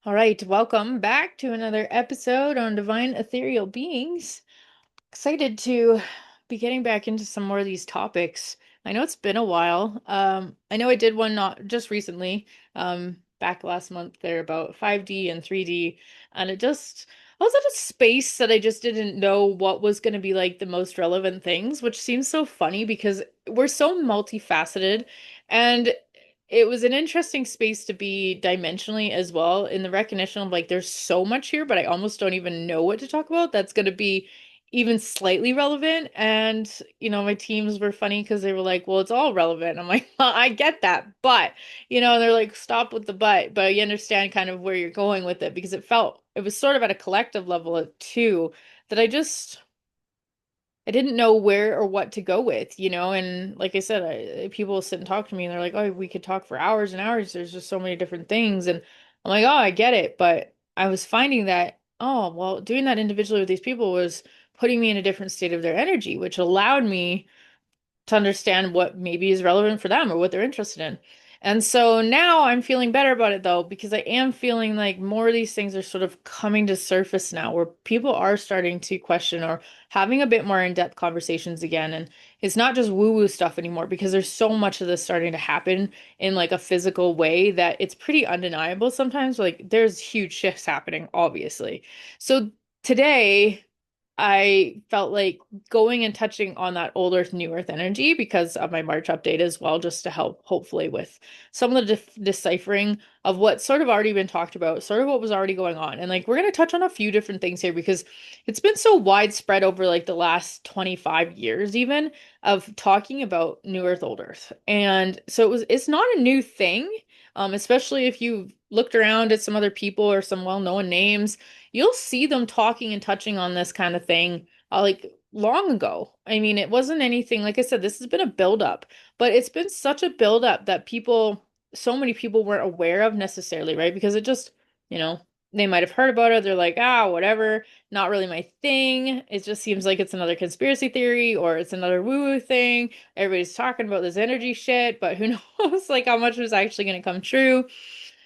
All right, welcome back to another episode on Divine Ethereal Beings. Excited to be getting back into some more of these topics. I know it's been a while. I know I did one not just recently, back last month there about 5D and 3D, and I was at a space that I just didn't know what was going to be like the most relevant things, which seems so funny because we're so multifaceted and it was an interesting space to be dimensionally as well in the recognition of like there's so much here, but I almost don't even know what to talk about that's going to be even slightly relevant. And, my teams were funny because they were like, well, it's all relevant. I'm like, well, I get that. But, they're like, stop with the but you understand kind of where you're going with it because it was sort of at a collective level too that I didn't know where or what to go with, and like I said, people sit and talk to me and they're like, oh, we could talk for hours and hours. There's just so many different things. And I'm like, oh, I get it. But I was finding that, oh, well, doing that individually with these people was putting me in a different state of their energy, which allowed me to understand what maybe is relevant for them or what they're interested in. And so now I'm feeling better about it though, because I am feeling like more of these things are sort of coming to surface now, where people are starting to question or having a bit more in-depth conversations again. And it's not just woo-woo stuff anymore, because there's so much of this starting to happen in like a physical way that it's pretty undeniable sometimes. Like there's huge shifts happening, obviously. So today, I felt like going and touching on that old earth, new earth energy because of my March update as well, just to help hopefully with some of the deciphering of what's sort of already been talked about, sort of what was already going on. And like we're going to touch on a few different things here because it's been so widespread over like the last 25 years even of talking about new earth, old earth. And so it's not a new thing. Especially if you've looked around at some other people or some well-known names, you'll see them talking and touching on this kind of thing like long ago. I mean, it wasn't anything, like I said, this has been a buildup, but it's been such a buildup that so many people weren't aware of necessarily, right? Because it just, you know, they might have heard about it. They're like, ah, whatever, not really my thing. It just seems like it's another conspiracy theory or it's another woo-woo thing. Everybody's talking about this energy shit, but who knows like how much is actually going to come true.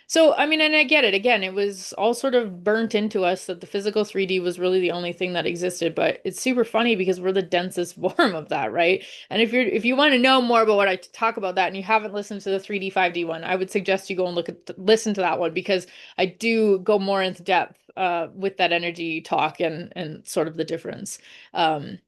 So, I mean, and I get it. Again, it was all sort of burnt into us that the physical 3D was really the only thing that existed, but it's super funny because we're the densest form of that, right? And if you want to know more about what I talk about that and you haven't listened to the 3D 5D one, I would suggest you go and listen to that one because I do go more into depth with that energy talk and sort of the difference. Um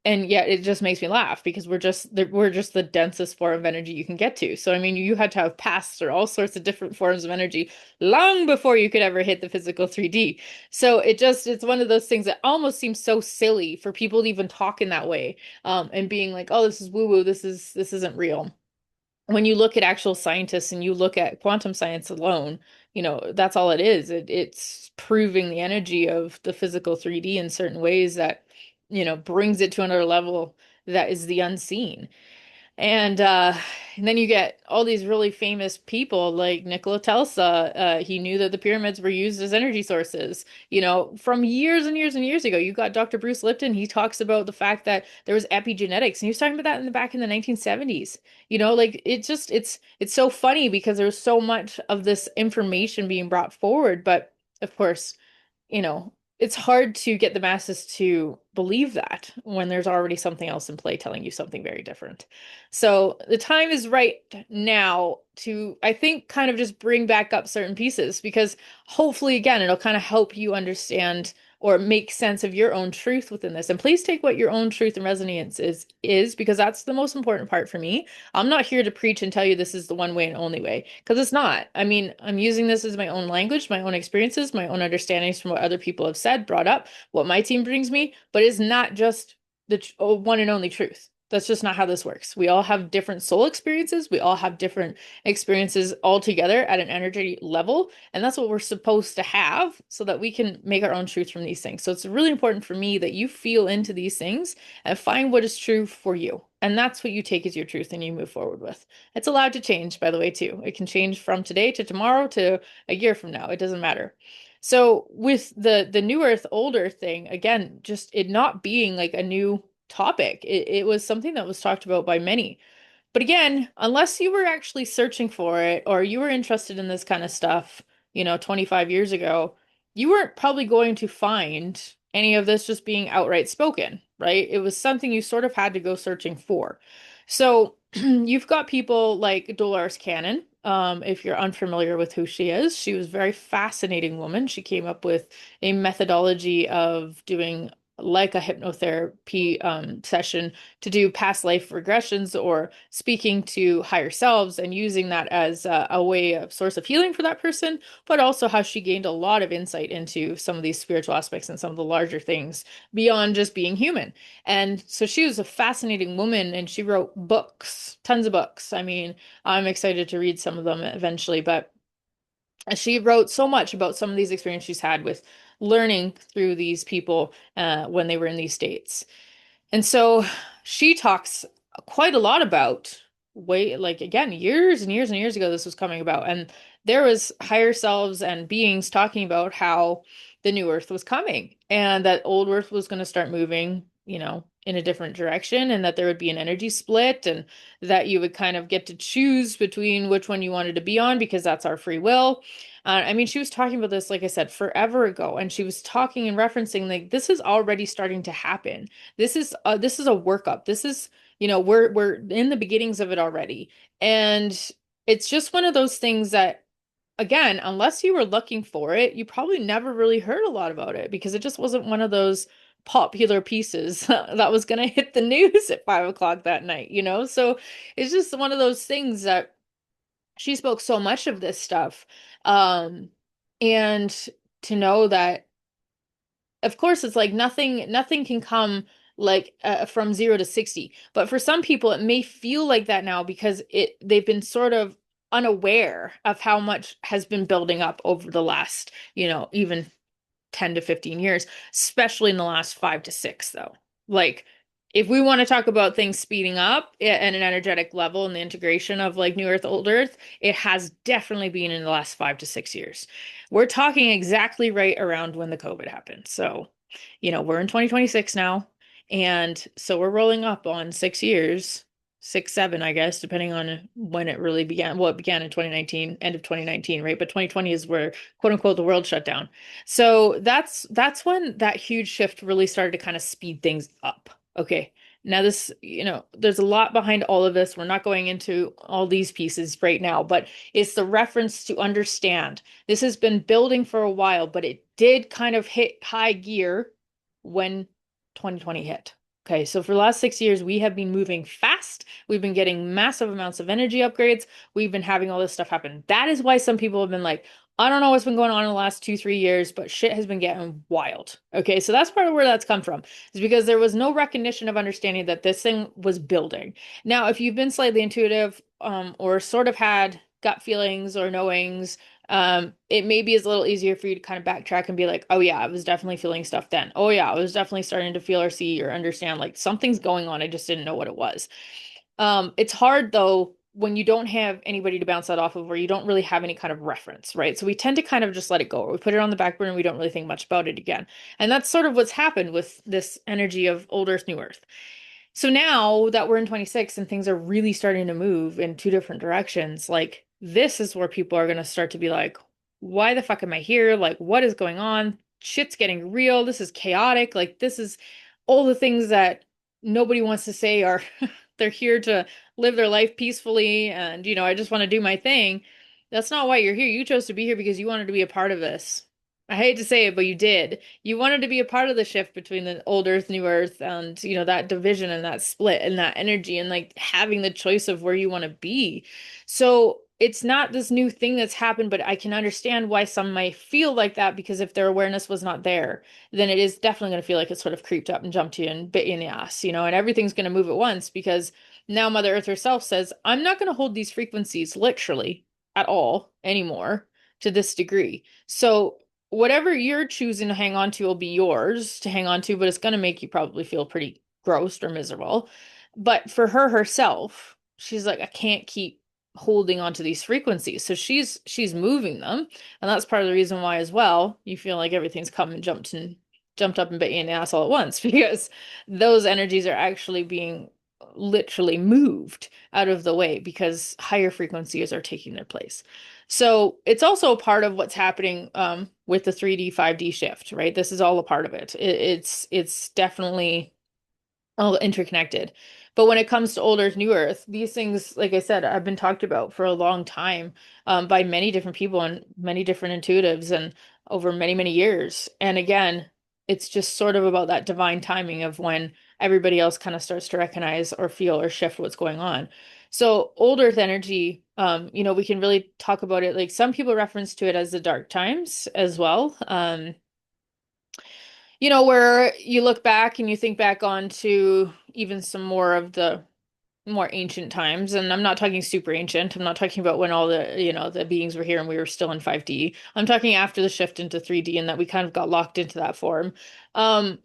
and yet it just makes me laugh because we're just the densest form of energy you can get to. So I mean, you had to have passed through all sorts of different forms of energy long before you could ever hit the physical 3D. So it's one of those things that almost seems so silly for people to even talk in that way, and being like, oh, this is woo woo, this isn't real. When you look at actual scientists and you look at quantum science alone, that's all it is. It's proving the energy of the physical 3D in certain ways that, brings it to another level that is the unseen. And and then you get all these really famous people like Nikola Tesla. He knew that the pyramids were used as energy sources, from years and years and years ago. You got Dr. Bruce Lipton. He talks about the fact that there was epigenetics, and he was talking about that in the back in the 1970s. Like it's so funny because there's so much of this information being brought forward, but of course, you know, it's hard to get the masses to believe that when there's already something else in play telling you something very different. So the time is right now to, I think, kind of just bring back up certain pieces because hopefully, again, it'll kind of help you understand or make sense of your own truth within this. And please take what your own truth and resonance is because that's the most important part for me. I'm not here to preach and tell you this is the one way and only way because it's not. I mean, I'm using this as my own language, my own experiences, my own understandings from what other people have said, brought up, what my team brings me, but it's not just the one and only truth. That's just not how this works. We all have different soul experiences. We all have different experiences all together at an energy level. And that's what we're supposed to have so that we can make our own truth from these things. So it's really important for me that you feel into these things and find what is true for you. And that's what you take as your truth and you move forward with. It's allowed to change, by the way, too. It can change from today to tomorrow to a year from now. It doesn't matter. So with the new earth, old earth thing, again, just it not being like a new topic. It was something that was talked about by many. But again, unless you were actually searching for it or you were interested in this kind of stuff, 25 years ago, you weren't probably going to find any of this just being outright spoken, right? It was something you sort of had to go searching for. So you've got people like Dolores Cannon. If you're unfamiliar with who she is, she was a very fascinating woman. She came up with a methodology of doing like a hypnotherapy session to do past life regressions or speaking to higher selves and using that as a way of source of healing for that person, but also how she gained a lot of insight into some of these spiritual aspects and some of the larger things beyond just being human. And so she was a fascinating woman and she wrote books, tons of books. I mean, I'm excited to read some of them eventually, but she wrote so much about some of these experiences she's had with learning through these people when they were in these states. And so she talks quite a lot about way, like again, years and years and years ago, this was coming about. And there was higher selves and beings talking about how the new earth was coming and that old earth was going to start moving, in a different direction and that there would be an energy split and that you would kind of get to choose between which one you wanted to be on because that's our free will. I mean, she was talking about this, like I said, forever ago, and she was talking and referencing like this is already starting to happen. This is a workup. This is, we're in the beginnings of it already. And it's just one of those things that, again, unless you were looking for it, you probably never really heard a lot about it because it just wasn't one of those popular pieces that was going to hit the news at 5 o'clock that night. So it's just one of those things that she spoke so much of this stuff. Um, and to know that of course it's like nothing can come like from 0 to 60, but for some people it may feel like that now because they've been sort of unaware of how much has been building up over the last even 10 to 15 years, especially in the last 5 to 6 though. Like if we want to talk about things speeding up at an energetic level and the integration of like new earth old earth, it has definitely been in the last 5 to 6 years. We're talking exactly right around when the COVID happened. So we're in 2026 now, and so we're rolling up on 6 years, 6 7 I guess, depending on when it really began. Well, it began in 2019, end of 2019, right? But 2020 is where quote unquote the world shut down. So that's when that huge shift really started to kind of speed things up. Okay. Now this, there's a lot behind all of this. We're not going into all these pieces right now, but it's the reference to understand. This has been building for a while, but it did kind of hit high gear when 2020 hit. Okay, so for the last 6 years, we have been moving fast. We've been getting massive amounts of energy upgrades. We've been having all this stuff happen. That is why some people have been like, I don't know what's been going on in the last 2 3 years, but shit has been getting wild. Okay, so that's part of where that's come from, is because there was no recognition of understanding that this thing was building. Now, if you've been slightly intuitive, or sort of had gut feelings or knowings, it maybe is a little easier for you to kind of backtrack and be like, oh yeah, I was definitely feeling stuff then. Oh yeah, I was definitely starting to feel or see or understand like something's going on. I just didn't know what it was. It's hard though when you don't have anybody to bounce that off of or you don't really have any kind of reference, right? So we tend to kind of just let it go. Or we put it on the back burner and we don't really think much about it again. And that's sort of what's happened with this energy of old Earth, new Earth. So now that we're in 26 and things are really starting to move in two different directions, like this is where people are going to start to be like, why the fuck am I here? Like, what is going on? Shit's getting real. This is chaotic. Like, this is all the things that nobody wants to say are they're here to live their life peacefully. And, I just want to do my thing. That's not why you're here. You chose to be here because you wanted to be a part of this. I hate to say it, but you did. You wanted to be a part of the shift between the old Earth, new Earth, and that division and that split and that energy and like having the choice of where you want to be. So it's not this new thing that's happened, but I can understand why some might feel like that because if their awareness was not there, then it is definitely going to feel like it sort of creeped up and jumped you and bit you in the ass, and everything's going to move at once because now Mother Earth herself says, I'm not going to hold these frequencies literally at all anymore to this degree. So whatever you're choosing to hang on to will be yours to hang on to, but it's going to make you probably feel pretty grossed or miserable. But for her herself, she's like, I can't keep holding on to these frequencies. So she's moving them. And that's part of the reason why as well, you feel like everything's come and jumped up and bit you in the ass all at once, because those energies are actually being literally moved out of the way because higher frequencies are taking their place. So it's also a part of what's happening with the 3D 5D shift, right? This is all a part of it. It's definitely all interconnected. But when it comes to old Earth, new Earth, these things, like I said, have been talked about for a long time by many different people and many different intuitives and over many, many years. And again, it's just sort of about that divine timing of when everybody else kind of starts to recognize or feel or shift what's going on. So old Earth energy, we can really talk about it. Like some people reference to it as the dark times as well. Where you look back and you think back on to even some more of the more ancient times, and I'm not talking super ancient. I'm not talking about when all the beings were here and we were still in 5D. I'm talking after the shift into 3D and that we kind of got locked into that form. Um,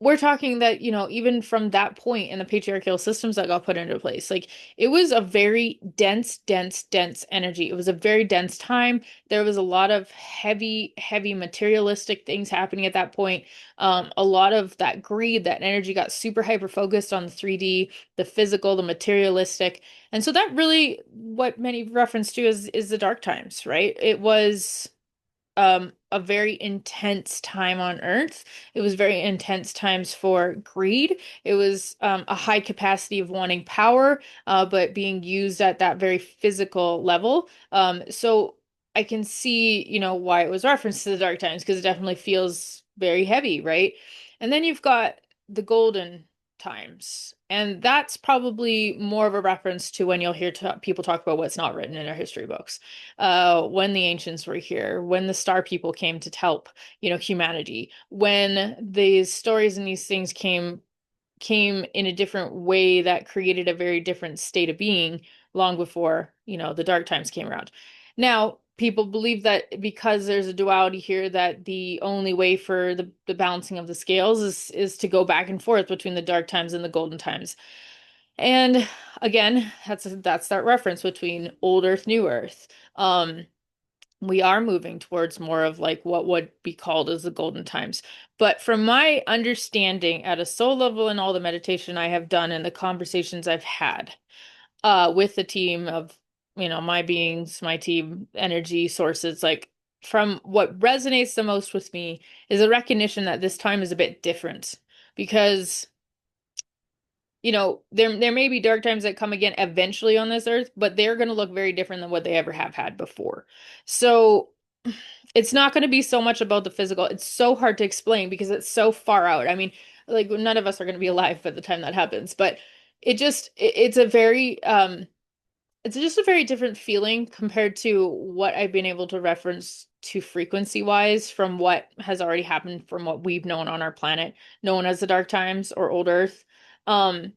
we're talking that, even from that point in the patriarchal systems that got put into place, like it was a very dense, dense, dense energy. It was a very dense time. There was a lot of heavy, heavy materialistic things happening at that point. A lot of that greed, that energy got super hyper focused on the 3D, the physical, the materialistic. And so that really what many reference to is the dark times, right? It was a very intense time on Earth. It was very intense times for greed. It was a high capacity of wanting power, but being used at that very physical level. So I can see, why it was referenced to the dark times because it definitely feels very heavy, right? And then you've got the golden times. And that's probably more of a reference to when you'll hear people talk about what's not written in our history books, when the ancients were here, when the star people came to help, humanity, when these stories and these things came in a different way that created a very different state of being long before, the dark times came around. Now, people believe that because there's a duality here, that the only way for the balancing of the scales is to go back and forth between the dark times and the golden times. And again, that's that reference between old Earth, new Earth. We are moving towards more of like what would be called as the golden times. But from my understanding at a soul level and all the meditation I have done and the conversations I've had with the team of, my beings, my team, energy sources, like from what resonates the most with me is a recognition that this time is a bit different because there may be dark times that come again eventually on this earth, but they're going to look very different than what they ever have had before. So it's not going to be so much about the physical. It's so hard to explain because it's so far out. I mean, like none of us are going to be alive at the time that happens, but it's a very it's just a very different feeling compared to what I've been able to reference to frequency wise from what has already happened from what we've known on our planet, known as the dark times or old earth. Um,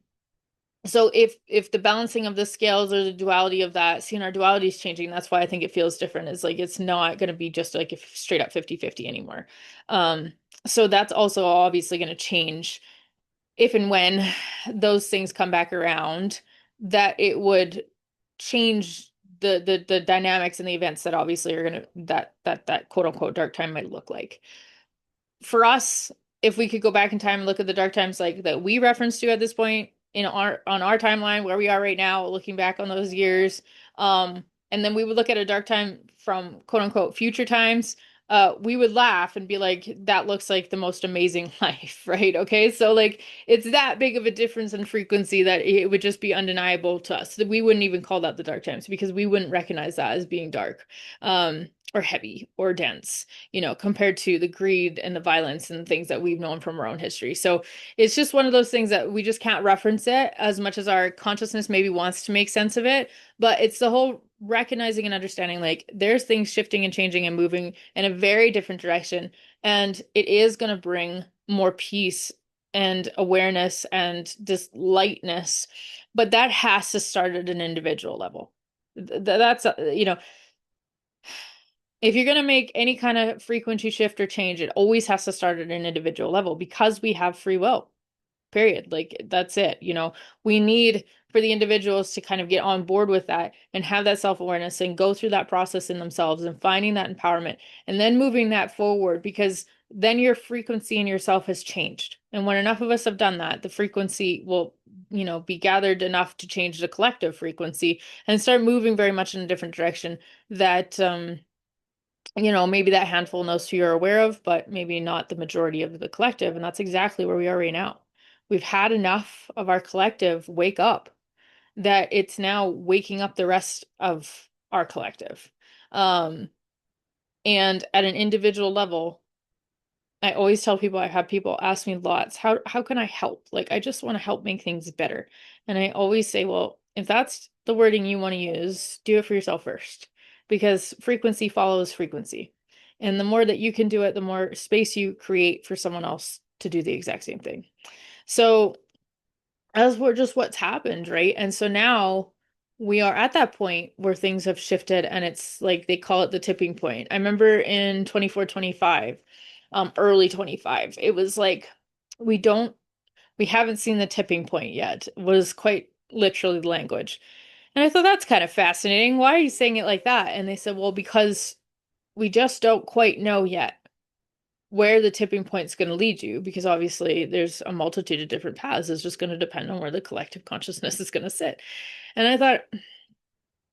so if the balancing of the scales or the duality of that, seeing our duality is changing, that's why I think it feels different. Is like it's not going to be just like a straight up 50-50 anymore. Um, so that's also obviously going to change if and when those things come back around, that it would change the dynamics and the events that obviously are going to that quote unquote dark time might look like for us, if we could go back in time and look at the dark times like that we referenced to at this point in our on our timeline where we are right now, looking back on those years, and then we would look at a dark time from quote unquote future times, we would laugh and be like, that looks like the most amazing life, right? Okay, so like it's that big of a difference in frequency that it would just be undeniable to us that we wouldn't even call that the dark times because we wouldn't recognize that as being dark. Or heavy or dense, compared to the greed and the violence and things that we've known from our own history. So it's just one of those things that we just can't reference it as much as our consciousness maybe wants to make sense of it. But it's the whole recognizing and understanding like there's things shifting and changing and moving in a very different direction. And it is going to bring more peace and awareness and this lightness. But that has to start at an individual level. That's, if you're going to make any kind of frequency shift or change, it always has to start at an individual level because we have free will, period. Like that's it. We need for the individuals to kind of get on board with that and have that self-awareness and go through that process in themselves and finding that empowerment and then moving that forward because then your frequency in yourself has changed. And when enough of us have done that, the frequency will be gathered enough to change the collective frequency and start moving very much in a different direction that maybe that handful knows who you're aware of, but maybe not the majority of the collective. And that's exactly where we are right now. We've had enough of our collective wake up that it's now waking up the rest of our collective. Um, and at an individual level, I always tell people, I have people ask me lots, how can I help? Like, I just want to help make things better. And I always say, well, if that's the wording you want to use, do it for yourself first, because frequency follows frequency. And the more that you can do it, the more space you create for someone else to do the exact same thing. So that's just what's happened, right? And so now we are at that point where things have shifted and it's like they call it the tipping point. I remember in 24, 25, early 25, it was like we don't we haven't seen the tipping point yet, was quite literally the language. And I thought that's kind of fascinating. Why are you saying it like that? And they said, well, because we just don't quite know yet where the tipping point is going to lead you, because obviously there's a multitude of different paths. It's just going to depend on where the collective consciousness is going to sit. And I thought,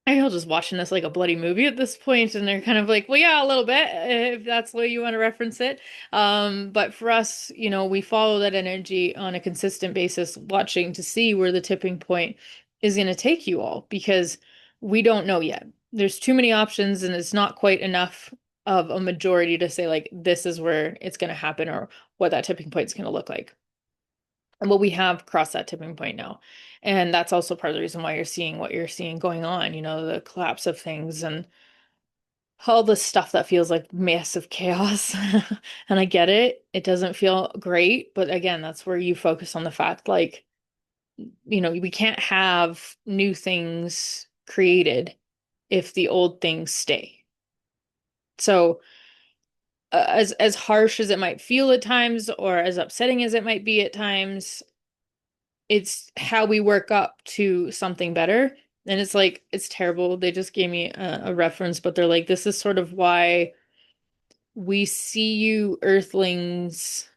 I feel just watching this like a bloody movie at this point, and they're kind of like, well, yeah, a little bit, if that's the way you want to reference it. But for us, we follow that energy on a consistent basis, watching to see where the tipping point is going to take you all, because we don't know yet. There's too many options, and it's not quite enough of a majority to say, like, this is where it's going to happen or what that tipping point is going to look like. Well, we have crossed that tipping point now. And that's also part of the reason why you're seeing what you're seeing going on, the collapse of things and all the stuff that feels like massive chaos. And I get it. It doesn't feel great. But again, that's where you focus on the fact, like, we can't have new things created if the old things stay. So, as harsh as it might feel at times, or as upsetting as it might be at times, it's how we work up to something better. And it's like, it's terrible. They just gave me a reference, but they're like, this is sort of why we see you earthlings,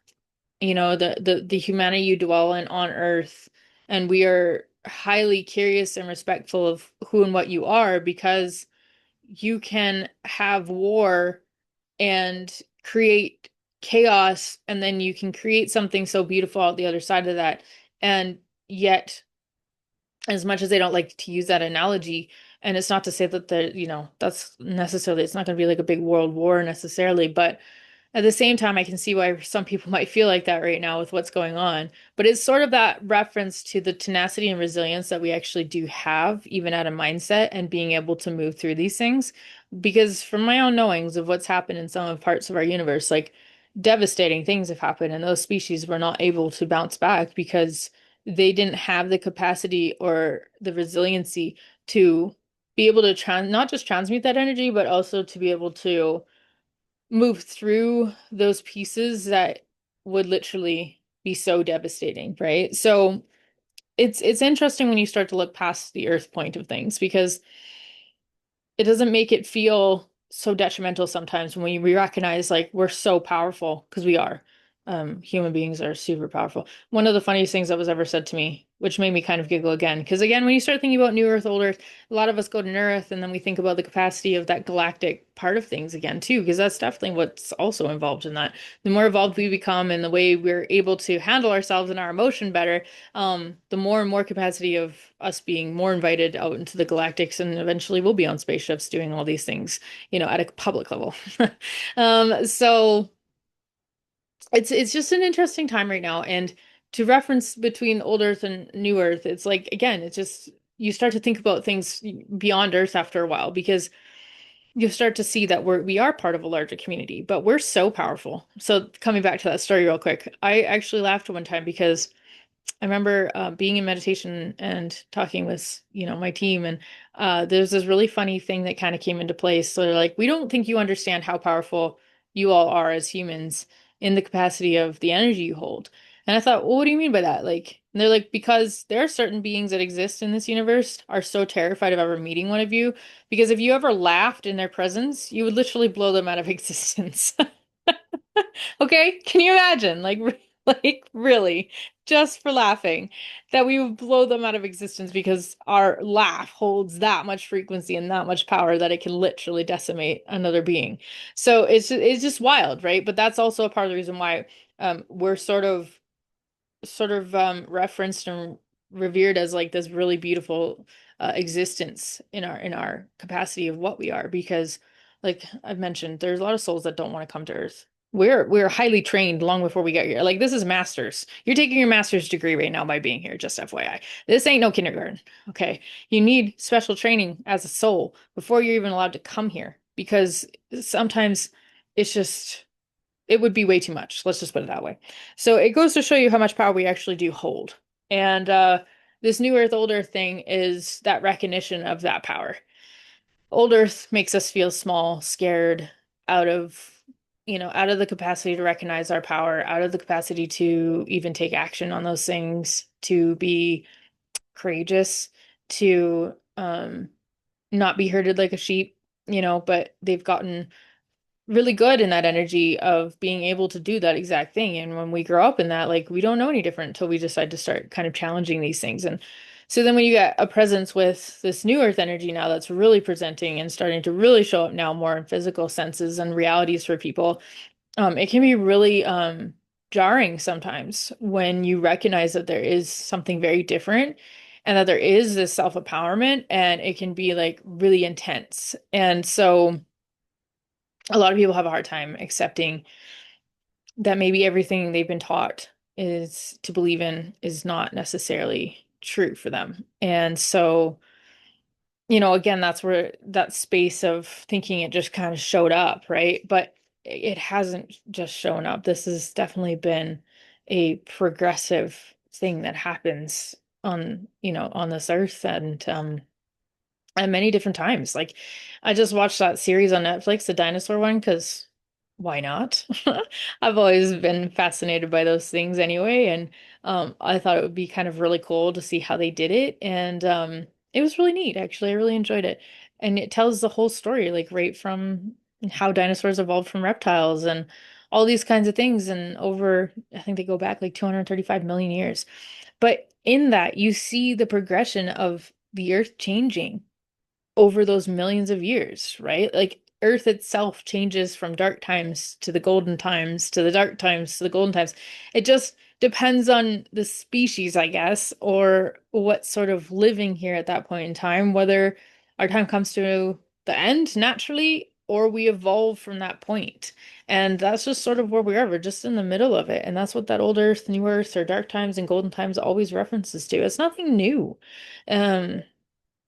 the humanity you dwell in on Earth, and we are highly curious and respectful of who and what you are, because you can have war and create chaos, and then you can create something so beautiful out the other side of that. And yet, as much as they don't like to use that analogy, and it's not to say that that's necessarily, it's not going to be like a big world war necessarily, but at the same time, I can see why some people might feel like that right now with what's going on. But it's sort of that reference to the tenacity and resilience that we actually do have, even at a mindset, and being able to move through these things. Because from my own knowings of what's happened in some of parts of our universe, like, devastating things have happened, and those species were not able to bounce back because they didn't have the capacity or the resiliency to be able to not just transmute that energy, but also to be able to move through those pieces that would literally be so devastating, right? So it's interesting when you start to look past the earth point of things, because it doesn't make it feel so detrimental sometimes when we recognize, like, we're so powerful, because we are. Human beings are super powerful. One of the funniest things that was ever said to me, which made me kind of giggle again, because again, when you start thinking about New Earth, Old Earth, a lot of us go to New Earth, and then we think about the capacity of that galactic part of things again too, because that's definitely what's also involved in that. The more evolved we become and the way we're able to handle ourselves and our emotion better, the more and more capacity of us being more invited out into the galactics, and eventually we'll be on spaceships doing all these things, at a public level. So it's just an interesting time right now. And to reference between old Earth and new Earth, it's like, again, it's just, you start to think about things beyond Earth after a while, because you start to see that we are part of a larger community, but we're so powerful. So coming back to that story real quick, I actually laughed one time because I remember being in meditation and talking with, my team, and there's this really funny thing that kind of came into place. So they're like, we don't think you understand how powerful you all are as humans in the capacity of the energy you hold. And I thought, well, what do you mean by that? Like, and they're like, because there are certain beings that exist in this universe are so terrified of ever meeting one of you, because if you ever laughed in their presence, you would literally blow them out of existence. Okay, can you imagine? Like, like really, just for laughing, that we would blow them out of existence because our laugh holds that much frequency and that much power that it can literally decimate another being. So it's just wild, right? But that's also a part of the reason why we're sort of referenced and revered as like this really beautiful existence in our capacity of what we are, because like I've mentioned, there's a lot of souls that don't want to come to Earth. We're highly trained long before we get here. Like this is masters. You're taking your master's degree right now by being here, just FYI. This ain't no kindergarten, okay? You need special training as a soul before you're even allowed to come here, because sometimes it's just it would be way too much. Let's just put it that way. So it goes to show you how much power we actually do hold. And this new Earth, old Earth thing is that recognition of that power. Old Earth makes us feel small, scared, out of, out of the capacity to recognize our power, out of the capacity to even take action on those things, to be courageous, to not be herded like a sheep, but they've gotten really good in that energy of being able to do that exact thing. And when we grow up in that, like we don't know any different until we decide to start kind of challenging these things. And so then when you get a presence with this new earth energy now that's really presenting and starting to really show up now more in physical senses and realities for people, it can be really jarring sometimes when you recognize that there is something very different and that there is this self-empowerment, and it can be like really intense. And so a lot of people have a hard time accepting that maybe everything they've been taught is to believe in is not necessarily true for them. And so, again, that's where that space of thinking it just kind of showed up, right? But it hasn't just shown up. This has definitely been a progressive thing that happens on this earth. And at many different times. Like I just watched that series on Netflix, the dinosaur one, because why not? I've always been fascinated by those things anyway, and I thought it would be kind of really cool to see how they did it, and it was really neat, actually. I really enjoyed it. And it tells the whole story, like right from how dinosaurs evolved from reptiles and all these kinds of things, and over, I think they go back like 235 million years. But in that, you see the progression of the Earth changing over those millions of years, right? Like Earth itself changes from dark times to the golden times to the dark times to the golden times. It just depends on the species, I guess, or what's sort of living here at that point in time, whether our time comes to the end naturally or we evolve from that point. And that's just sort of where we are. We're just in the middle of it. And that's what that old Earth, new Earth, or dark times and golden times always references to. It's nothing new. Um,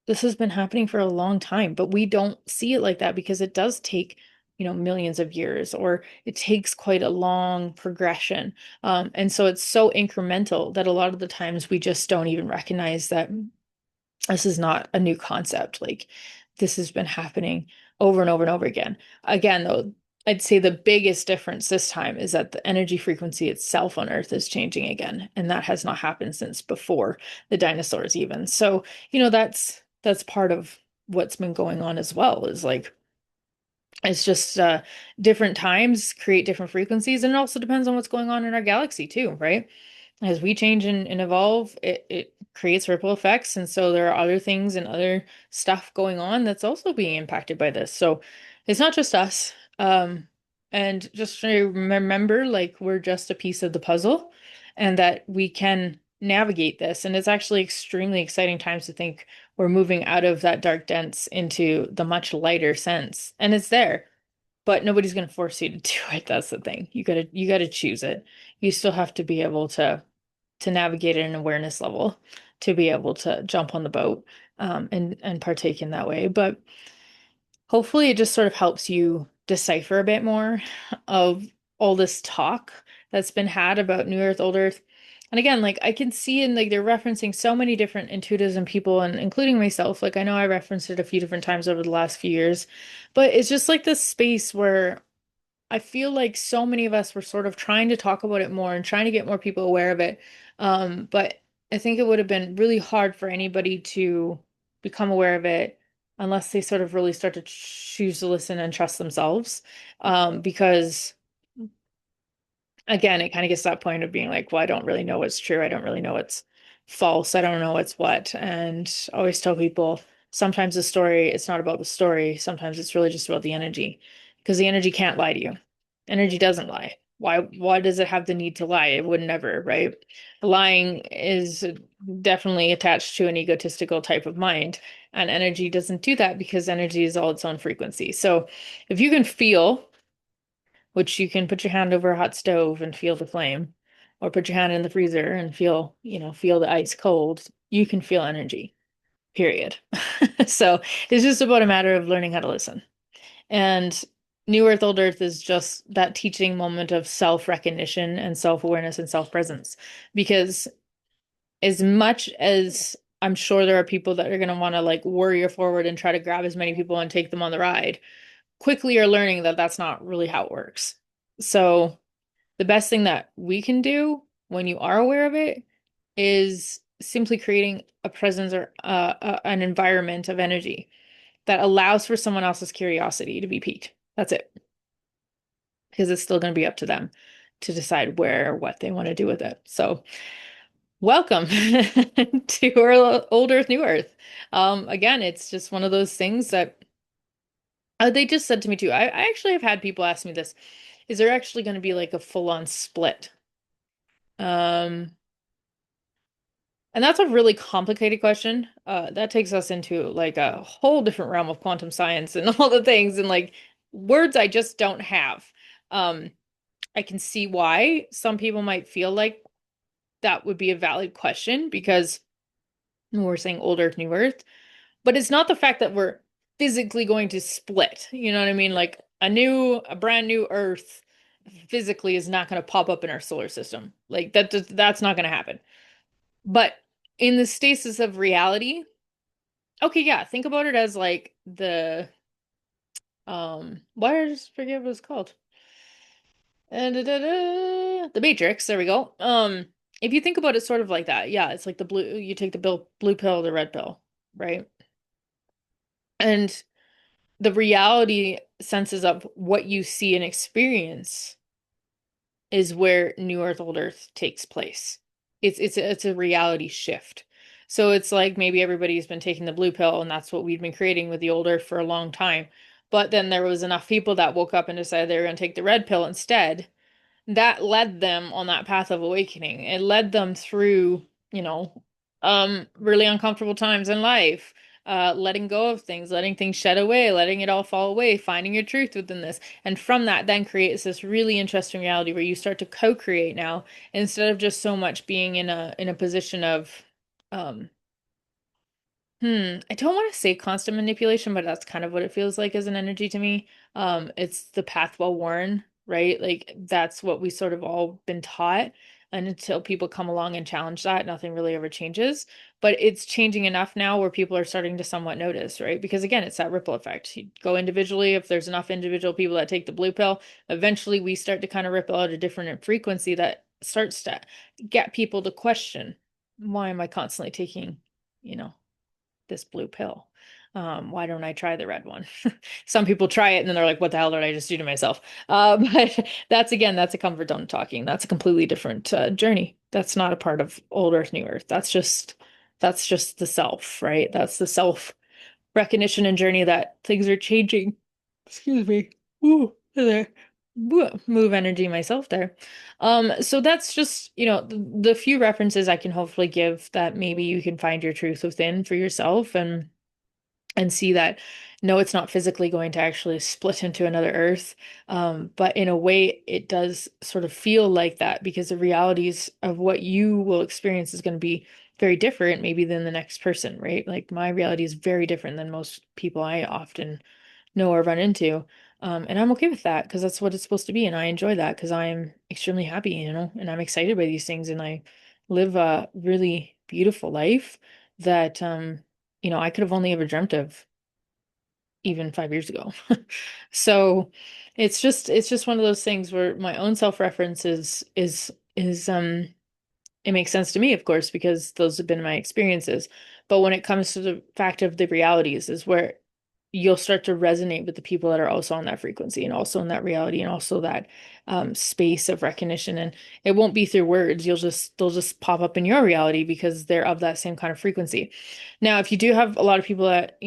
this has been happening for a long time, but we don't see it like that because it does take, millions of years, or it takes quite a long progression. And so it's so incremental that a lot of the times we just don't even recognize that this is not a new concept. Like this has been happening over and over and over again. Again, though, I'd say the biggest difference this time is that the energy frequency itself on Earth is changing again, and that has not happened since before the dinosaurs even. So, that's part of what's been going on as well, is like it's just different times create different frequencies, and it also depends on what's going on in our galaxy too, right? As we change and evolve, it creates ripple effects. And so there are other things and other stuff going on that's also being impacted by this. So it's not just us. And just to remember, like, we're just a piece of the puzzle and that we can navigate this. And it's actually extremely exciting times to think we're moving out of that dark dense into the much lighter sense. And it's there, but nobody's going to force you to do it. That's the thing. You gotta choose it. You still have to be able to navigate at an awareness level to be able to jump on the boat, and partake in that way. But hopefully it just sort of helps you decipher a bit more of all this talk that's been had about New Earth, Old Earth. And again, like I can see in like they're referencing so many different intuitives and people, and including myself. Like I know I referenced it a few different times over the last few years, but it's just like this space where I feel like so many of us were sort of trying to talk about it more and trying to get more people aware of it. But I think it would have been really hard for anybody to become aware of it unless they sort of really start to choose to listen and trust themselves. Because again, it kind of gets to that point of being like, well, I don't really know what's true. I don't really know what's false. I don't know what's what. And I always tell people sometimes the story, it's not about the story. Sometimes it's really just about the energy because the energy can't lie to you. Energy doesn't lie. Why does it have the need to lie? It would never, right? Lying is definitely attached to an egotistical type of mind, and energy doesn't do that because energy is all its own frequency. So if you can feel, which you can put your hand over a hot stove and feel the flame, or put your hand in the freezer and feel, feel the ice cold. You can feel energy, period. So it's just about a matter of learning how to listen. And New Earth, Old Earth is just that teaching moment of self-recognition and self-awareness and self-presence. Because as much as I'm sure there are people that are going to want to like warrior forward and try to grab as many people and take them on the ride, quickly are learning that that's not really how it works. So the best thing that we can do when you are aware of it is simply creating a presence or an environment of energy that allows for someone else's curiosity to be piqued. That's it. Because it's still going to be up to them to decide where or what they want to do with it. So, welcome to our Old Earth, New Earth. Again, it's just one of those things that they just said to me too. I actually have had people ask me this. Is there actually going to be like a full-on split? Um, And that's a really complicated question. That takes us into like a whole different realm of quantum science and all the things and like words I just don't have. Um, I can see why some people might feel like that would be a valid question because we're saying old Earth, new Earth, but it's not the fact that we're physically going to split. You know what I mean? Like a brand new Earth physically is not going to pop up in our solar system. Like that's not going to happen. But in the stasis of reality, okay, yeah, think about it as like why did I just forget what it's called? The Matrix, there we go. If you think about it sort of like that, yeah, it's like the blue you take the blue pill or the red pill, right? And the reality senses of what you see and experience is where New Earth, Old Earth takes place. It's a reality shift. So it's like maybe everybody's been taking the blue pill, and that's what we've been creating with the Old Earth for a long time. But then there was enough people that woke up and decided they were going to take the red pill instead, that led them on that path of awakening. It led them through, really uncomfortable times in life, letting go of things, letting things shed away, letting it all fall away, finding your truth within this. And from that then creates this really interesting reality where you start to co-create now instead of just so much being in a position of um I don't want to say constant manipulation, but that's kind of what it feels like as an energy to me. It's the path well worn, right? Like that's what we sort of all been taught. And until people come along and challenge that, nothing really ever changes. But it's changing enough now where people are starting to somewhat notice, right? Because again, it's that ripple effect. You go individually, if there's enough individual people that take the blue pill, eventually we start to kind of ripple out a different frequency that starts to get people to question, why am I constantly taking, you know, this blue pill? Why don't I try the red one? Some people try it and then they're like, what the hell did I just do to myself? But that's a comfort zone talking. That's a completely different journey. That's not a part of old Earth, new Earth. That's just the self, right? That's the self recognition and journey that things are changing. Excuse me. Ooh, there. Move energy myself there. So that's just, the few references I can hopefully give that maybe you can find your truth within for yourself and see that no, it's not physically going to actually split into another Earth. But in a way, it does sort of feel like that because the realities of what you will experience is going to be very different, maybe than the next person, right? Like my reality is very different than most people I often know or run into. And I'm okay with that because that's what it's supposed to be. And I enjoy that because I'm extremely happy, and I'm excited by these things. And I live a really beautiful life that, I could have only ever dreamt of even 5 years ago. So it's just one of those things where my own self-reference is it makes sense to me, of course, because those have been my experiences. But when it comes to the fact of the realities is where you'll start to resonate with the people that are also on that frequency and also in that reality and also that space of recognition. And it won't be through words. They'll just pop up in your reality because they're of that same kind of frequency. Now, if you do have a lot of people that,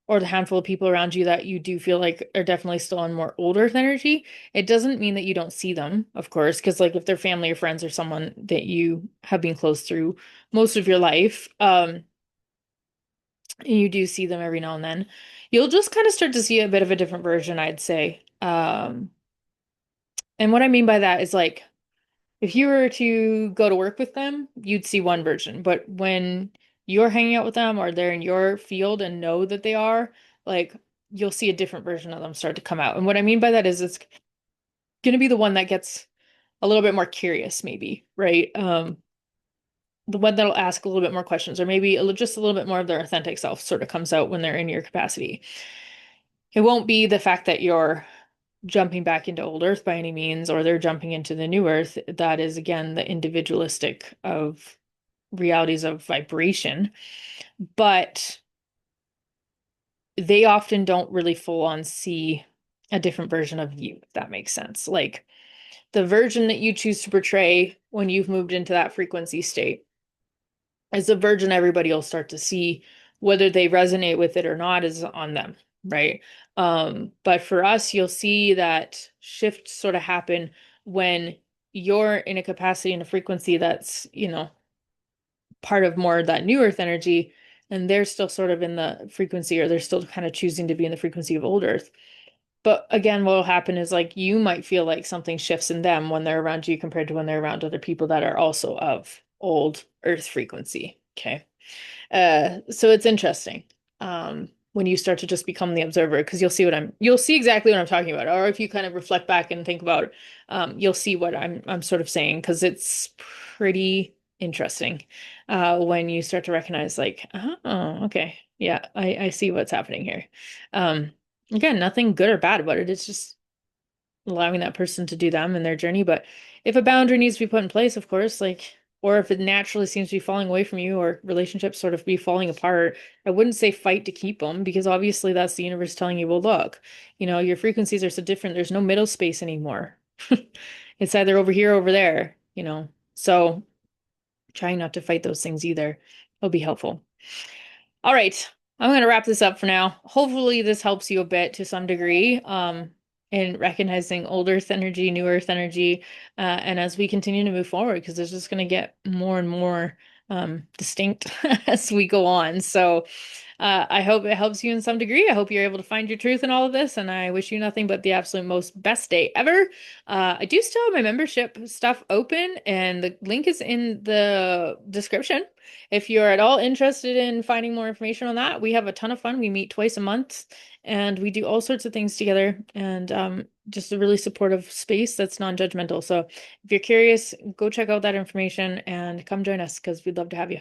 or the handful of people around you that you do feel like are definitely still on more old earth energy, it doesn't mean that you don't see them, of course, because like if they're family or friends or someone that you have been close through most of your life, and you do see them every now and then, you'll just kind of start to see a bit of a different version, I'd say. And what I mean by that is like if you were to go to work with them, you'd see one version. But when you're hanging out with them or they're in your field and know that they are, like you'll see a different version of them start to come out. And what I mean by that is it's going to be the one that gets a little bit more curious, maybe, right? The one that'll ask a little bit more questions, or maybe just a little bit more of their authentic self sort of comes out when they're in your capacity. It won't be the fact that you're jumping back into old Earth by any means, or they're jumping into the new Earth. That is, again, the individualistic of realities of vibration. But they often don't really full on see a different version of you, if that makes sense. Like the version that you choose to portray when you've moved into that frequency state is the version everybody will start to see. Whether they resonate with it or not is on them, right? But for us, you'll see that shift sort of happen when you're in a capacity and a frequency that's, part of more of that new earth energy, and they're still sort of in the frequency, or they're still kind of choosing to be in the frequency of old earth. But again, what will happen is like you might feel like something shifts in them when they're around you compared to when they're around other people that are also of old earth frequency. Okay. So it's interesting. When you start to just become the observer, because you'll see exactly what I'm talking about. Or if you kind of reflect back and think about, you'll see what I'm sort of saying, because it's pretty interesting. When you start to recognize like, oh, okay. Yeah, I see what's happening here. Um, Again, nothing good or bad about it. It's just allowing that person to do them and their journey. But if a boundary needs to be put in place, of course, like, or if it naturally seems to be falling away from you or relationships sort of be falling apart, I wouldn't say fight to keep them, because obviously that's the universe telling you, well, look, your frequencies are so different. There's no middle space anymore. It's either over here or over there. So trying not to fight those things either will be helpful. All right. I'm going to wrap this up for now. Hopefully this helps you a bit to some degree, in recognizing old Earth energy, new Earth energy, and as we continue to move forward, because it's just going to get more and more distinct as we go on. So I hope it helps you in some degree. I hope you're able to find your truth in all of this, and I wish you nothing but the absolute most best day ever. I do still have my membership stuff open, and the link is in the description. If you're at all interested in finding more information on that, we have a ton of fun. We meet twice a month and we do all sorts of things together, and just a really supportive space that's non-judgmental. So if you're curious, go check out that information and come join us, because we'd love to have you.